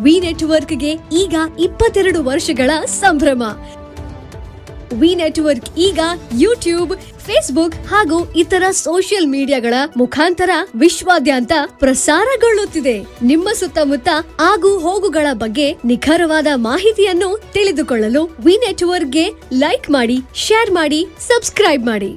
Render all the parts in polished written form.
V ನೆಟ್ವರ್ಕ್ಗೆ ಈಗ 22 ವರ್ಷಗಳ ಸಂಭ್ರಮ. ವಿ ನೆಟ್ವರ್ಕ್ ಈಗ ಯೂಟ್ಯೂಬ್, ಫೇಸ್ಬುಕ್ ಹಾಗೂ ಇತರ ಸೋಷಿಯಲ್ ಮೀಡಿಯಾಗಳ ಮುಖಾಂತರ ವಿಶ್ವಾದ್ಯಂತ ಪ್ರಸಾರಗೊಳ್ಳುತ್ತಿದೆ. ನಿಮ್ಮ ಸುತ್ತಮುತ್ತ ಆಗು ಹೋಗುಗಳ ಬಗ್ಗೆ ನಿಖರವಾದ ಮಾಹಿತಿಯನ್ನು ತಿಳಿದುಕೊಳ್ಳಲು ವಿ ನೆಟ್ವರ್ಕ್ಗೆ ಲೈಕ್ ಮಾಡಿ, ಶೇರ್ ಮಾಡಿ, ಸಬ್ಸ್ಕ್ರೈಬ್ ಮಾಡಿ.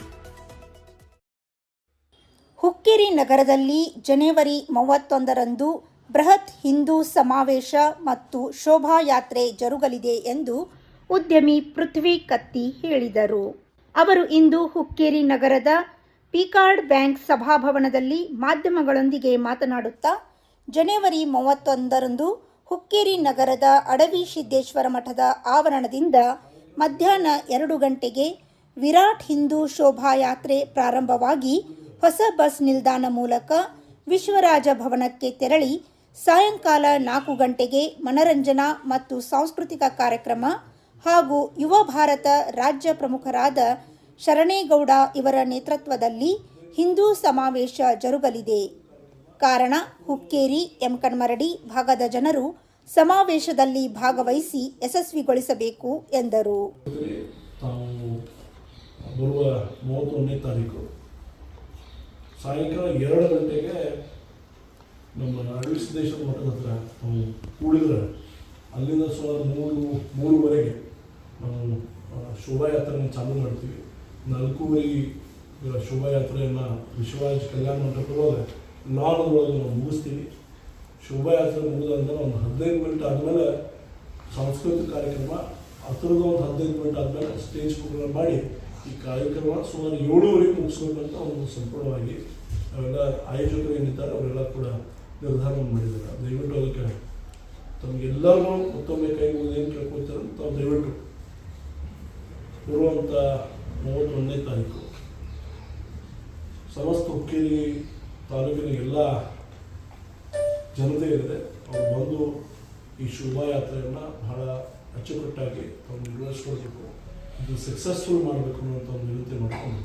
ಹುಕ್ಕೇರಿ ನಗರದಲ್ಲಿ ಜನವರಿ 31ರಂದು ಬೃಹತ್ ಹಿಂದೂ ಸಮಾವೇಶ ಮತ್ತು ಶೋಭಾಯಾತ್ರೆ ಜರುಗಲಿದೆ ಎಂದು ಉದ್ಯಮಿ ಪೃಥ್ವಿ ಕತ್ತಿ ಹೇಳಿದರು. ಅವರು ಇಂದು ಹುಕ್ಕೇರಿ ನಗರದ ಪಿಕಾರ್ಡ್ ಬ್ಯಾಂಕ್ ಸಭಾಭವನದಲ್ಲಿ ಮಾಧ್ಯಮಗಳೊಂದಿಗೆ ಮಾತನಾಡುತ್ತಾ, ಜನವರಿ 31ರಂದು ಹುಕ್ಕೇರಿ ನಗರದ ಅಡವಿ ಸಿದ್ದೇಶ್ವರ ಮಠದ ಆವರಣದಿಂದ ಮಧ್ಯಾಹ್ನ 2 ಗಂಟೆಗೆ ವಿರಾಟ್ ಹಿಂದೂ ಶೋಭಾಯಾತ್ರೆ ಪ್ರಾರಂಭವಾಗಿ ಹೊಸ ಬಸ್ ನಿಲ್ದಾಣ ಮೂಲಕ ವಿಶ್ವರಾಜ ಭವನಕ್ಕೆ ತೆರಳಿ ಸಾಯಂಕಾಲ 4 ಗಂಟೆಗೆ ಮನರಂಜನಾ ಮತ್ತು ಸಾಂಸ್ಕೃತಿಕ ಕಾರ್ಯಕ್ರಮ ಹಾಗೂ ಯುವ ಭಾರತ ರಾಜ್ಯ ಪ್ರಮುಖರಾದ ಶರಣೇಗೌಡ ಇವರ ನೇತೃತ್ವದಲ್ಲಿ ಹಿಂದೂ ಸಮಾವೇಶ ಜರುಗಲಿದೆ. ಕಾರಣ, ಹುಕ್ಕೇರಿ, ಯಮಕನ್ಮರಡಿ ಭಾಗದ ಜನರು ಸಮಾವೇಶದಲ್ಲಿ ಭಾಗವಹಿಸಿ ಯಶಸ್ವಿಗೊಳಿಸಬೇಕು ಎಂದರು. ಬರುವ 31ನೇ ತಾರೀಕು ಸಾಯಂಕಾಲ 2 ಗಂಟೆಗೆ ನಮ್ಮ ಅಡವಿ ಸಿದ್ದೇಶ್ವರ ಮಠದ ಹತ್ರ ನಾವು ಕೂಡಿದ್ರೆ ಅಲ್ಲಿಂದ ಸುಮಾರು 3:30 ನಾವು ಶೋಭಾಯಾತ್ರೆಯನ್ನು ಚಾಲೂ ಮಾಡ್ತೀವಿ. 4:30 ಶೋಭಾಯಾತ್ರೆಯನ್ನು ವಿಶ್ವರಾಜ್ ಕಲ್ಯಾಣ ಮಂಟಪದೊಳಗೆ 4 ನಾವು ಮುಗಿಸ್ತೀವಿ. ಶೋಭಾಯಾತ್ರೆ ಮುಗಿದಂದ್ರೆ ಒಂದು 15 ಮಿನಿಟ್ ಆದಮೇಲೆ ಸಾಂಸ್ಕೃತಿಕ ಕಾರ್ಯಕ್ರಮ, ಹತ್ತಿರದ ಒಂದು 15 ಮಿನಿಟ್ ಆದಮೇಲೆ ಸ್ಟೇಜ್ ಪ್ರೋಗ್ರಾಮ್ ಮಾಡಿ ಈ ಕಾರ್ಯಕ್ರಮ ಸುಮಾರು 7:30 ಮುಗಿಸ್ಬೇಕಂತ ಒಂದು ಸಂಪೂರ್ಣವಾಗಿ ಅವೆಲ್ಲ ಆಯೋಜಕರು ಏನಿದ್ದಾರೆ ಅವರೆಲ್ಲ ಕೂಡ ನಿರ್ಧಾರ ಮಾಡಿದ್ದಾರೆ. ದಯವಿಟ್ಟು ಅದಕ್ಕೆ ತಮಗೆಲ್ಲರಿಗೂ ಮತ್ತೊಮ್ಮೆ ಕೈ ಮುಗಿದು ಏನು ಕೇಳ್ಕೊಳ್ತಾರೆ ಅಂತ ತಾವು ದಯವಿಟ್ಟು ಬರುವಂಥ 31ನೇ ತಾರೀಕು ಸಮಸ್ತ ಹುಕ್ಕೇರಿ ತಾಲೂಕಿನ ಎಲ್ಲ ಜನತೆ ಇದೆ, ಅವರು ಬಂದು ಈ ಶೋಭಾಯಾತ್ರೆಯನ್ನು ಬಹಳ ಅಚ್ಚುಕಟ್ಟಾಗಿ ತಾವು ನಿರ್ವಹಿಸ್ಕೊಳ್ಬೇಕು, ಇದು ಸಕ್ಸಸ್ಫುಲ್ ಮಾಡಬೇಕು ಅನ್ನೋಂಥ ಒಂದು ವಿನಂತಿ ಮಾಡಿಕೊಂಡು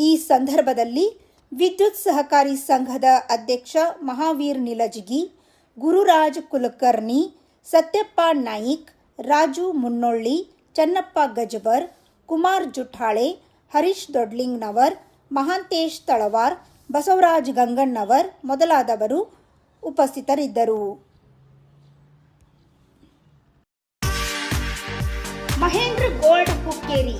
ಈ ಸಂದರ್ಭದಲ್ಲಿ ವಿದ್ಯುತ್ ಸಹಕಾರಿ ಸಂಘದ ಅಧ್ಯಕ್ಷ ಮಹಾವೀರ್ ನಿಲಜಗಿ, ಗುರುರಾಜ್ ಕುಲಕರ್ಣಿ, ಸತ್ಯಪ್ಪ ನಾಯಿಕ್, ರಾಜು ಮುನ್ನೊಳ್ಳಿ, ಚನ್ನಪ್ಪ ಗಜಬರ್, ಕುಮಾರ್ ಜುಠಾಳೆ, ಹರೀಶ್ ದೊಡ್ಲಿಂಗ್ನವರ್, ಮಹಾಂತೇಶ್ ತಳವಾರ್, ಬಸವರಾಜ್ ಗಂಗಣ್ಣವರ್ ಮೊದಲಾದವರು ಉಪಸ್ಥಿತರಿದ್ದರು. ಮಹೇಂದ್ರ ಗೋಲ್ಡ್ ಹುಕ್ಕೇರಿ.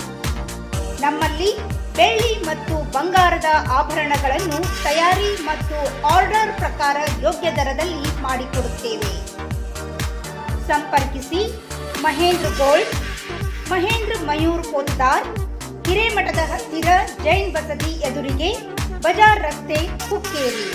ನಮ್ಮಲ್ಲಿ ಬೆಳ್ಳಿ ಮತ್ತು ಬಂಗಾರದ ಆಭರಣಗಳನ್ನು ತಯಾರಿ ಮತ್ತು ಆರ್ಡರ್ ಪ್ರಕಾರ ಯೋಗ್ಯ ದರದಲ್ಲಿ ಮಾಡಿಕೊಡುತ್ತೇವೆ. ಸಂಪರ್ಕಿಸಿ ಮಹೇಂದ್ರ ಗೋಲ್ಡ್, ಮಹೇಂದ್ರ ಮಯೂರ್ ಪೋತ್ತಾರ್, ಹಿರೇಮಠದ ಹತ್ತಿರ ಜೈನ್ ಬಸದಿ ಎದುರಿಗೆ, ಬಜಾರ್ ರಸ್ತೆ, ಹುಕ್ಕೇರಿ.